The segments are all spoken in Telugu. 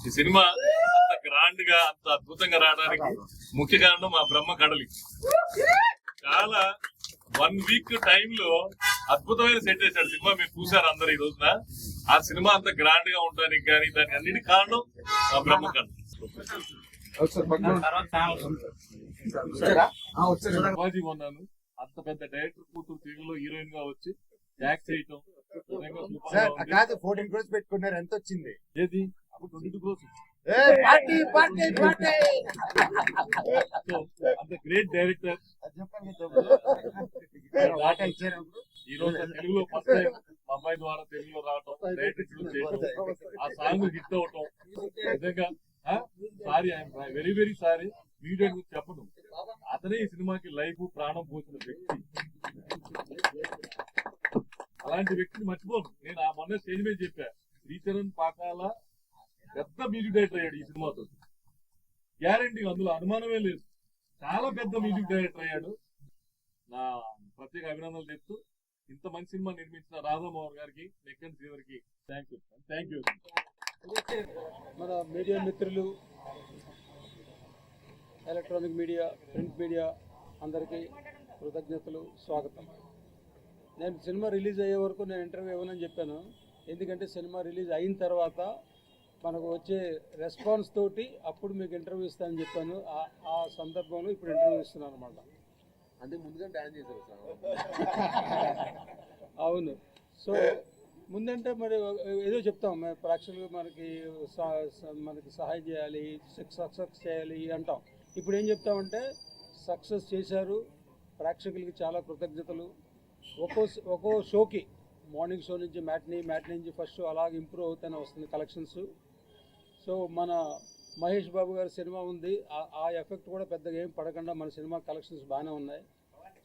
ఈ సినిమా అంత గ్రాండ్ గా అంత అద్భుతంగా రావడానికి ముఖ్య కారణం మా బ్రహ్మ కడలి. చాలా 1 వీక్ టైంలో అద్భుతమైన సెట్ చేశాడు సినిమా. మీరు చూసారు అందరు ఈ రోజున. ఆ సినిమా అంత గ్రాండ్ గా ఉండడానికి కానీ దానికి అన్నిటి కారణం మా బ్రహ్మ కడలి. శివాజీ ఉన్నాను, అంత పెద్ద డైరెక్టర్ కూతురు తెలుగులో హీరోయిన్ గా వచ్చి యాక్ట్ చేయటం కాదు. 14 crores పెట్టుకున్నారు, ఎంత వచ్చింది? ఏది అప్పుడు 22 crores. అంత గ్రేట్ డైరెక్టర్ ఈ రోజు తెలుగులో ఫస్ట్ టైం మా అమ్మాయి ద్వారా తెలుగులో రావటం, డైరెక్టర్ చేయటం, ఆ సాంగ్ హిట్ అవటం నిజంగా sorry, I'm very very sorry. Media గురించి చెప్పను, అతనే ఈ సినిమాకి లైఫ్ ప్రాణం పోసిన వ్యక్తి. అలాంటి వ్యక్తిని మర్చిపోను నేను. ఆ మొన్న స్టేజ్ మీద చెప్పా, శ్రీచరణ్ పాకాల పెద్ద మ్యూజిక్ డైరెక్టర్ అయ్యాడు ఈ సినిమాతో, గ్యారంటీ, అందులో అనుమానమే లేదు. చాలా పెద్ద మ్యూజిక్ డైరెక్టర్ అయ్యాడు. నా ప్రత్యేక అభినందనలు చెప్తూ ఇంత మంచి సినిమా నిర్మించిన రాధామోహన్ గారికి, నెక్కన్ శ్రీధర్కి థ్యాంక్ యూ. మన మీడియా మిత్రులు, ఎలక్ట్రానిక్ మీడియా, ప్రింట్ మీడియా అందరికీ కృతజ్ఞతలు, స్వాగతం. నేను సినిమా రిలీజ్ అయ్యే వరకు నేను ఇంటర్వ్యూ ఇవ్వనని చెప్పాను. ఎందుకంటే సినిమా రిలీజ్ అయిన తర్వాత మనకు వచ్చే రెస్పాన్స్ తోటి అప్పుడు మీకు ఇంటర్వ్యూ ఇస్తానని చెప్పాను. ఆ సందర్భంలో ఇప్పుడు ఇంటర్వ్యూ ఇస్తున్నాను అనమాట. అంటే ముందుగా డాన్స్ చేశారు అవును. సో ముందంటే మరి ఏదో చెప్తాం, ప్రేక్షకులు మనకి సహాయం చేయాలి, సక్సెస్ చేయాలి అంటాం. ఇప్పుడు ఏం చెప్తామంటే సక్సెస్ చేశారు, ప్రేక్షకులకి చాలా కృతజ్ఞతలు. ఒక్కో షోకి మార్నింగ్ షో నుంచి మ్యాట్నీ నుంచి ఫస్ట్ షో అలాగే ఇంప్రూవ్ అవుతూనే వస్తుంది కలెక్షన్స్. సో మన మహేష్ బాబు గారి సినిమా ఉంది, ఆ ఎఫెక్ట్ కూడా పెద్దగా ఏం పడకుండా మన సినిమా కలెక్షన్స్ బాగానే ఉన్నాయి.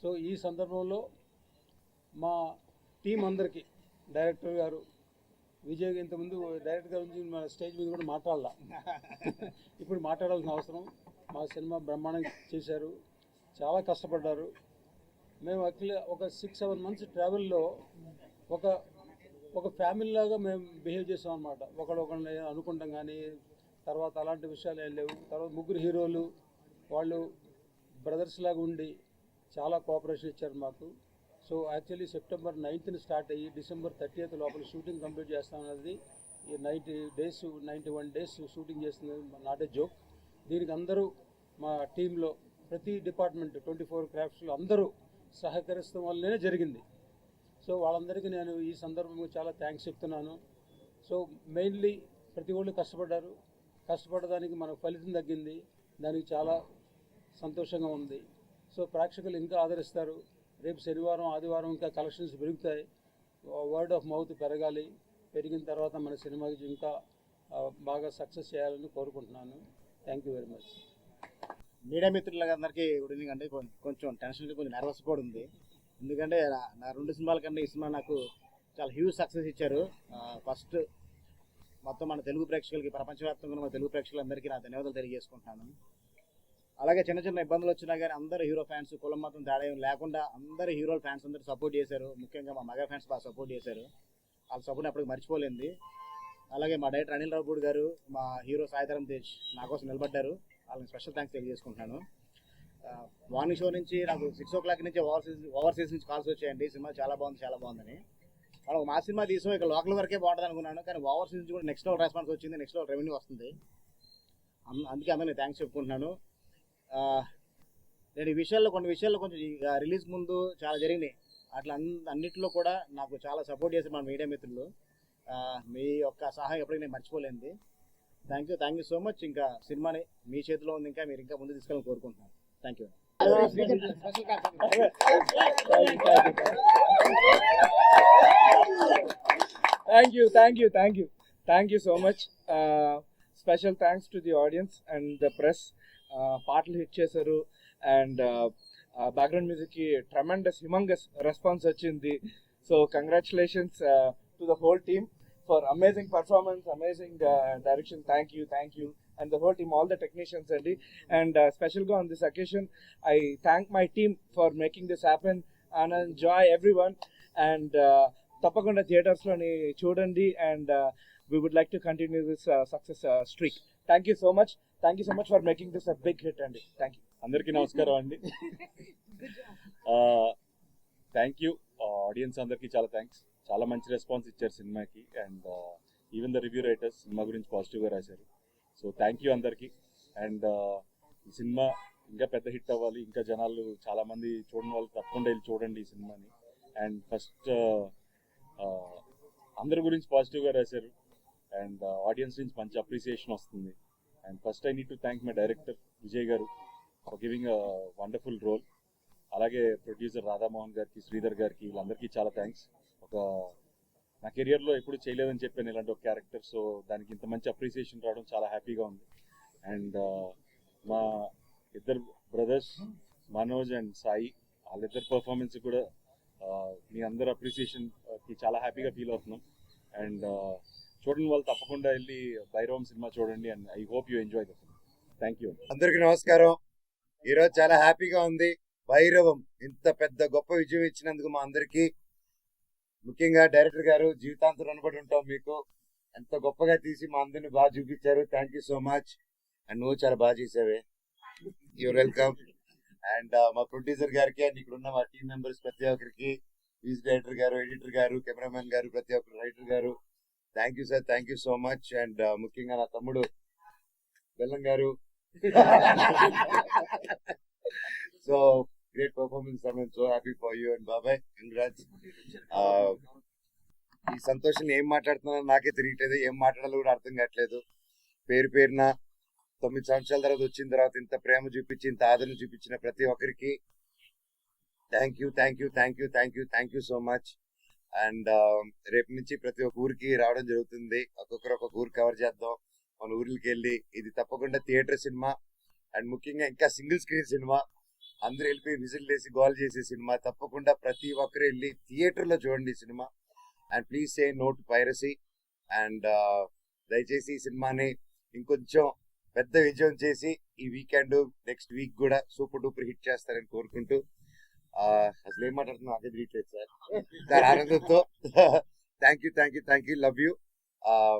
సో ఈ సందర్భంలో మా టీం అందరికీ, డైరెక్టర్ గారు విజయ్, ఇంతకుముందు డైరెక్టర్ గారి గురించి మన స్టేజ్ మీద కూడా మాట్లాడాల, ఇప్పుడు మాట్లాడాల్సిన అవసరం. మా సినిమా బ్రహ్మాండంగా చేశారు, చాలా కష్టపడ్డారు. మేము యాక్చువల్లీ ఒక 6-7 months ట్రావెల్లో ఒక ఫ్యామిలీ లాగా మేము బిహేవ్ చేసాం అనమాట. ఒకళ్ళని అనుకుంటాం కానీ తర్వాత అలాంటి విషయాలు ఏం లేవు. తర్వాత ముగ్గురు హీరోలు వాళ్ళు బ్రదర్స్ లాగా ఉండి చాలా కోఆపరేషన్ ఇచ్చారు మాకు. So actually September 9th start అయ్యి December 30th లోపల షూటింగ్ కంప్లీట్ చేస్తామన్నది. ఈ 91 days షూటింగ్ చేస్తుంది, నాట్ ఏ జోక్. దీనికి అందరూ మా టీంలో ప్రతి డిపార్ట్మెంట్ 24 క్రాఫ్ట్స్లో అందరూ సహకరిస్తాం వల్లనే జరిగింది. సో వాళ్ళందరికీ నేను ఈ సందర్భంగా చాలా థ్యాంక్స్ చెప్తున్నాను. సో మెయిన్లీ ప్రతి ఒళ్ళు కష్టపడడానికి మనకు ఫలితం తగ్గింది, దానికి చాలా సంతోషంగా ఉంది. సో ప్రేక్షకులు ఇంకా ఆదరిస్తారు. రేపు శనివారం ఆదివారం ఇంకా కలెక్షన్స్ పెరుగుతాయి, వర్డ్ ఆఫ్ మౌత్ పెరగాలి. పెరిగిన తర్వాత మన సినిమాకి ఇంకా బాగా సక్సెస్ చేయాలని కోరుకుంటున్నాను. Thank you very much. Media మిత్రులందరికీ గుడ్ ఈవినింగ్. అంటే కొంచెం టెన్షన్, కొంచెం నర్వస్ కూడా ఉంది. ఎందుకంటే నా 2 సినిమాల కన్నా ఈ సినిమా నాకు చాలా హ్యూజ్ సక్సెస్ ఇచ్చారు. ఫస్ట్ మొత్తం మన తెలుగు ప్రేక్షకులకి, ప్రపంచవ్యాప్తంగా మన తెలుగు ప్రేక్షకులందరికీ నా ధన్యవాదాలు తెలియజేసుకుంటున్నాను. అలాగే చిన్న చిన్న ఇబ్బందులు వచ్చినా కానీ అందరూ హీరో ఫ్యాన్స్, కులం మాత్రం తేడా లేకుండా అందరూ హీరో ఫ్యాన్స్ అందరూ సపోర్ట్ చేశారు. ముఖ్యంగా మా మగ ఫ్యాన్స్ బాగా సపోర్ట్ చేశారు. వాళ్ళ సపోర్ట్ అప్పటికి మర్చిపోలేంది. అలాగే మా డైరెక్టర్ అనిల్ రావుపూడి గారు, మా హీరో సాయిధరం తేజ్ నా కోసం నిలబడ్డారు. వాళ్ళని స్పెషల్ థ్యాంక్స్ తెలియజేసుకుంటున్నాను. మార్నింగ్ షో నుంచి నాకు 6 o'clock నుంచి ఓవర్సీస్ నుంచి కాల్స్ వచ్చాయండి, సినిమా చాలా బాగుందని. మనం మా సినిమా తీసాం, ఇక లోకల్ వరకే బాగుంటుంది అనుకున్నాను, కానీ ఓవర్సీస్ నుంచి కూడా నెక్స్ట్ లెవెల్ రెస్పాన్స్ వచ్చింది, నెక్స్ట్ లెవెల్ రెవెన్యూ వస్తుంది. అందుకే అందరినీ థ్యాంక్స్ చెప్పుకుంటున్నాను. నేను కొన్ని విషయాల్లో కొంచెం రిలీజ్ ముందు చాలా జరిగినాయి. అట్లా అన్నింటిలో కూడా నాకు చాలా సపోర్ట్ చేశారు మన మీడియా మిత్రులు. మీ యొక్క సహాయం ఎప్పటికీ నేను మర్చిపోలేంది. Thank you so much. ఇంకా సినిమాని మీ చేతిలో ఉంది, ఇంకా మీరు ఇంకా ముందు తీసుకెళ్ళాలని కోరుకుంటున్నాను. Thank you. Thank you so much. Special thanks to the audience and the press. పాటలు హిట్ చేశారు అండ్ బ్యాక్గ్రౌండ్ మ్యూజిక్ కి humongous రెస్పాన్స్ వచ్చింది. So congratulations to the whole team for amazing performance, amazing direction. Thank you, and the whole team, all the technicians, and special go on this occasion. I thank my team for making this happen, and enjoy everyone. And తప్పకుండా థియేటర్స్లోని చూడండి. And we would like to continue this success streak. Thank you so much for making this a big hit అండి. Thank you. అందరికీ నమస్కారం అండి. థ్యాంక్ యూ ఆడియన్స్ అందరికీ, చాలా థ్యాంక్స్. చాలా మంచి రెస్పాన్స్ ఇచ్చారు సినిమాకి. And even the review writers cinema గురించి పాజిటివ్గా రాశారు. సో థ్యాంక్ యూ అందరికీ. అండ్ ఈ సినిమా ఇంకా పెద్ద హిట్ అవ్వాలి, ఇంకా జనాలు చాలామంది చూడని వాళ్ళు తప్పకుండా వెళ్ళి చూడండి ఈ సినిమాని. అండ్ ఫస్ట్ అందరి గురించి పాజిటివ్గా రాశారు. అండ్ ఆడియన్స్ నుంచి మంచి అప్రిసియేషన్ వస్తుంది. And first I need to thank my director Vijay గారు for giving a wonderful role. అలాగే ప్రొడ్యూసర్ రాధామోహన్ గారికి, శ్రీధర్ గారికి, వీళ్ళందరికీ చాలా థ్యాంక్స్. నా కెరియర్లో ఎప్పుడు చేయలేదని చెప్పాను ఇలాంటి ఒక క్యారెక్టర్. సో దానికి ఇంత మంచి అప్రిసియేషన్ రావడం చాలా హ్యాపీగా ఉంది. అండ్ మా ఇద్దరు బ్రదర్స్ మనోజ్ అండ్ సాయి, వాళ్ళిద్దరు పర్ఫార్మెన్స్ కూడా మీ అందరు అప్రిసియేషన్కి చాలా హ్యాపీగా ఫీల్ అవుతున్నాం. అండ్ చూడండి వాళ్ళు తప్పకుండా వెళ్ళి భైరవం సినిమా చూడండి. And I hope you enjoy the film. Thank you. అందరికీ నమస్కారం. ఈరోజు చాలా హ్యాపీగా ఉంది. భైరవం ఇంత పెద్ద గొప్ప విజయం ఇచ్చినందుకు మా అందరికీ, ముఖ్యంగా డైరెక్టర్ గారు, జీవితాంతం రుణపడి ఉంటాం మీకు. ఎంత గొప్పగా తీసి మా అందరిని బాగా చూపించారు. Thank you so much. And నువ్వు చాలా బాగా చేసావే, యూర్ వెల్కమ్. అండ్ మా ప్రొడ్యూసర్ గారికి, అండ్ ఇక్కడ ఉన్న మా టీం మెంబర్స్ ప్రతి ఒక్కరికి, మ్యూజిక్ డైరెక్టర్ గారు, ఎడిటర్ గారు, కెమెరామెన్ గారు, ప్రతి ఒక్కరు, రైటర్ గారు, thank you sir, thank you so much. And ముఖ్యంగా నా తమ్ముడు బెల్లం గారు. So great performance. I'm so happy for you and బాబాయ్, కంగ్రాట్స్. ఈ సంతోషం ఏం మాట్లాడుతున్నానో నాకే తెలియట్లేదు, ఏం మాట్లాడాలో కూడా అర్థం కావట్లేదు. పేరు పేరున 9 సంవత్సరాల తర్వాత వచ్చిన తర్వాత ఇంత ప్రేమ చూపించి, ఇంత ఆదరణ చూపించిన ప్రతి ఒక్కరికి thank you, thank you, thank you, thank you, thank you so much. And రేపు నుంచి ప్రతి ఒక్క ఊరికి రావడం జరుగుతుంది. ఒక్కొక్కరు ఒక్కొక్క ఊరు కవర్ చేద్దాం. మన ఊర్లకి వెళ్ళి, ఇది తప్పకుండా థియేటర్ సినిమా. అండ్ ముఖ్యంగా ఇంకా సింగిల్ స్క్రీన్ సినిమా. అందరూ వెళ్ళిపోయి విజిల్ వేసి గోల్ చేసే సినిమా. తప్పకుండా ప్రతి ఒక్కరు వెళ్ళి థియేటర్లో చూడండి ఈ సినిమా. And please say no to piracy. And దయచేసి ఈ సినిమాని ఇంకొంచెం పెద్ద విజయం చేసి ఈ వీకెండ్, నెక్స్ట్ వీక్ కూడా సూపర్ డూపర్ హిట్ చేస్తారని కోరుకుంటూ, అసలు ఏం మాట్లాడుతున్నా అదే తెలియట్లేదు సార్ ఆనందంతో. Thank you, thank you, thank you, love you.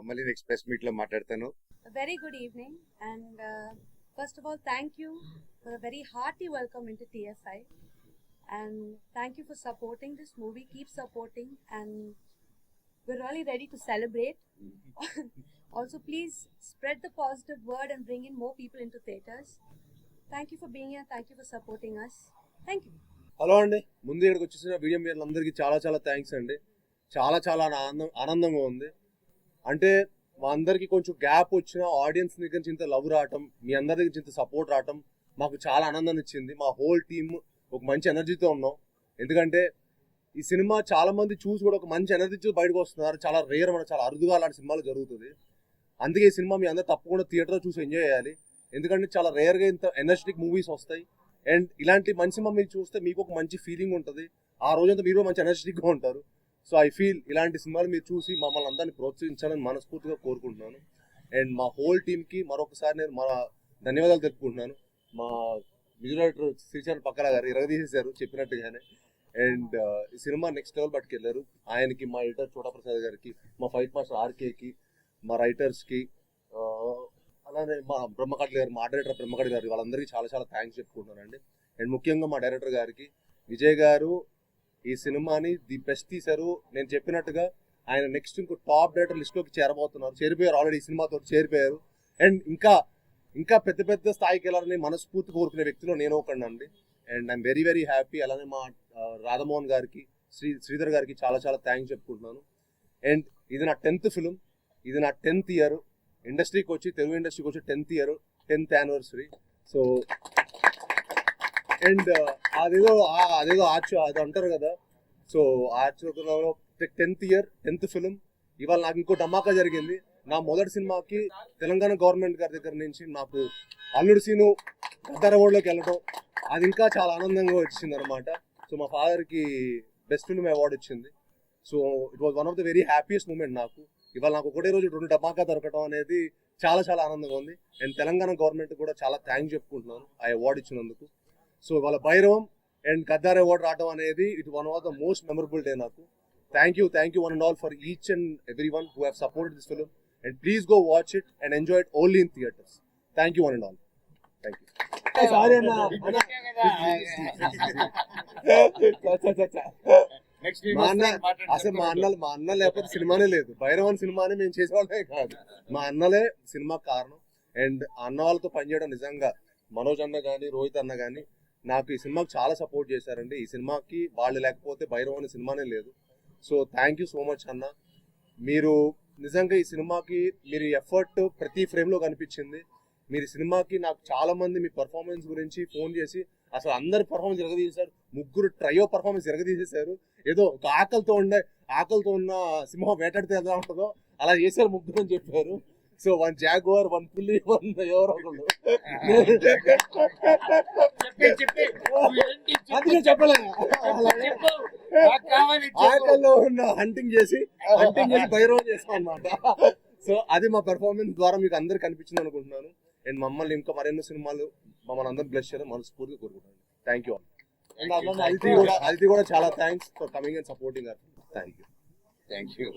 మళ్ళీ నెక్స్ట్ ప్రెస్ మీట్ లో మాట్లాడతాను. Very good evening, and first of all, thank you for a very hearty welcome into TSI, and thank you for supporting this movie. Keep supporting, and we're really ready to celebrate. Also, please spread the positive word and bring in more people into theatres. Thank you for being here. Thank you for supporting us. Thank you. Hello అండి, ముందు ఇక్కడికి వచ్చేసిన వీడియో మీరందరికీ చాలా చాలా థ్యాంక్స్ అండి. చాలా చాలా ఆనందంగా ఉంది. అంటే మా అందరికి కొంచెం గ్యాప్ వచ్చిన ఆడియన్స్ దగ్గర నుంచి ఇంత లవ్ రావటం, మీ అందరి దగ్గర నుంచి ఇంత సపోర్ట్ రావటం మాకు చాలా ఆనందాన్ని ఇచ్చింది. మా హోల్ టీమ్ ఒక మంచి ఎనర్జీతో ఉన్నాం. ఎందుకంటే ఈ సినిమా చాలా మంది చూసి కూడా ఒక మంచి ఎనర్జీ బయటకు వస్తున్నారు. చాలా రేర్, మన చాలా అరుదుగా అలాంటి సినిమాలు జరుగుతుంది. అందుకే ఈ సినిమా మీ అందరూ తప్పకుండా థియేటర్లో చూసి ఎంజాయ్ చేయాలి. ఎందుకంటే చాలా రేర్గా ఇంత ఎనర్జెటిక్ మూవీస్ వస్తాయి. అండ్ ఇలాంటి మంచి సినిమా మీరు చూస్తే మీకు ఒక మంచి ఫీలింగ్ ఉంటుంది. ఆ రోజంతా మీరు మంచి ఎనర్జెటిక్గా ఉంటారు. సో ఐ ఫీల్ ఇలాంటి సినిమాలు మీరు చూసి మమ్మల్ని అందరినీ ప్రోత్సహించాలని మనస్ఫూర్తిగా కోరుకుంటున్నాను. అండ్ మా హోల్ టీమ్కి మరొకసారి నేను మా ధన్యవాదాలు తెలుపుకుంటున్నాను. మా మ్యూజిక్ డైరెక్టర్ శ్రీచరణ్ పక్కల గారు ఇరగదీసేశారు చెప్పినట్టుగానే. అండ్ ఈ సినిమా నెక్స్ట్ లెవెల్ పట్టుకెళ్ళారు. ఆయనకి, మా ఎడిటర్ చోటప్రసాద్ గారికి, మా ఫైట్ మాస్టర్ ఆర్కేకి, మా రైటర్స్కి, అలానే మా బ్రహ్మకట్ల గారు, మా డైరెక్టర్ బ్రహ్మకట్ల గారు, వాళ్ళందరికీ చాలా చాలా థ్యాంక్స్ చెప్పుకుంటున్నానండి. అండ్ ముఖ్యంగా మా డైరెక్టర్ గారికి, విజయ్ గారు ఈ సినిమాని ది బెస్ట్ తీశారు. నేను చెప్పినట్టుగా ఆయన నెక్స్ట్ ఇంకో టాప్ డైరెక్టర్ లిస్ట్లోకి చేరిపోయారు. ఆల్రెడీ ఈ సినిమాతో చేరిపోయారు. అండ్ ఇంకా ఇంకా పెద్ద పెద్ద స్థాయికి వెళ్ళాలని మనస్ఫూర్తి కోరుకునే వ్యక్తిలో నేను ఒకనండి. And I'm very very happy. అలానే మా రాధామోహన్ గారికి, శ్రీధర్ గారికి చాలా చాలా థ్యాంక్స్ చెప్పుకుంటున్నాను. అండ్ ఇది నా 10th ఫిలిం, ఇది నా 10th ఇయర్ ఇండస్ట్రీకి వచ్చి, తెలుగు ఇండస్ట్రీకి వచ్చి 10th year, 10th anniversary. So and అదేదో అది అంటారు కదా, so ఆర్చోలో 10th year, 10th film. ఇవాళ నాకు ఇంకో ధమాకా జరిగింది. నా మొదటి సినిమాకి తెలంగాణ గవర్నమెంట్ గారి దగ్గర నుంచి నాకు అల్లుడు సీను గద్దర్ అవార్డులోకి వెళ్ళడం, అది ఇంకా చాలా ఆనందంగా వచ్చింది అనమాట. సో మా ఫాదర్కి బెస్ట్ ఫిల్మ్ అవార్డు వచ్చింది. So it was one of the very happiest moment నాకు. ఇవాళ నాకు ఒకటే రోజు 2 ధమాకా దొరకడం అనేది చాలా చాలా ఆనందంగా ఉంది. అండ్ తెలంగాణ గవర్నమెంట్ కూడా చాలా థ్యాంక్స్ చెప్పుకుంటున్నాను ఆ అవార్డు ఇచ్చినందుకు. సో ఇవాళ భైరవం అండ్ గద్దర్ అవార్డు రావడం అనేది it one of the most memorable day నాకు. Thank you one and all for each and everyone who have supported this film. And please go watch it and enjoy it only in theaters. Thank you one and all. Thank you. Sorry అన్న మా అన్న అసలు మా అన్న లేకపోతే సినిమానే లేదు. భైరవన్ సినిమాని మేము చేసేవాళ్ళే కాదు. మా అన్నలే సినిమా కారణం. అండ్ అన్న వాళ్ళతో పనిచేయడం నిజంగా మనోజ్ అన్న కానీ రోహిత్ అన్న కానీ నాకు ఈ సినిమాకి చాలా సపోర్ట్ చేశారండి. ఈ సినిమాకి వాళ్ళు లేకపోతే భైరవన్ సినిమానే లేదు. So thank you so much అన్న. మీరు నిజంగా ఈ సినిమాకి మీరు ఎఫర్ట్ ప్రతి ఫ్రేమ్లో కనిపించింది. మీరు సినిమాకి నాకు చాలా మంది మీ పర్ఫార్మెన్స్ గురించి ఫోన్ చేసి అసలు అందరి పర్ఫార్మెన్స్ ఎరగదీశారు. ముగ్గురు ట్రయో పర్ఫార్మెన్స్ ఎరగదీసేశారు. ఏదో ఒక ఆకలితో ఉన్న సింహం వేటాడితే ఎలా ఉంటుందో అలా చేశారు ముగ్గురు అని చెప్పారు. సో 1 జాగ్వార్ 1 పులి 1 ఎవరో ఒకళ్ళు అందుకే చెప్పలేదు. ఆకల్లో ఉన్న హంటింగ్ చేసి భైరవం చేస్తాం అన్నమాట. సో అది మా పెర్ఫార్మెన్స్ ద్వారా మీకు అందరు కనిపించింది అనుకుంటున్నాను. అండ్ మమ్మల్ని ఇంకా మరెన్నో సినిమాలు మమ్మల్ని అందరూ బ్లెస్ చేయడం మనస్ఫూర్తిగా కోరుకుంటాను. Thank you. అదితి కూడా చాలా thanks for coming and supporting. Thank you.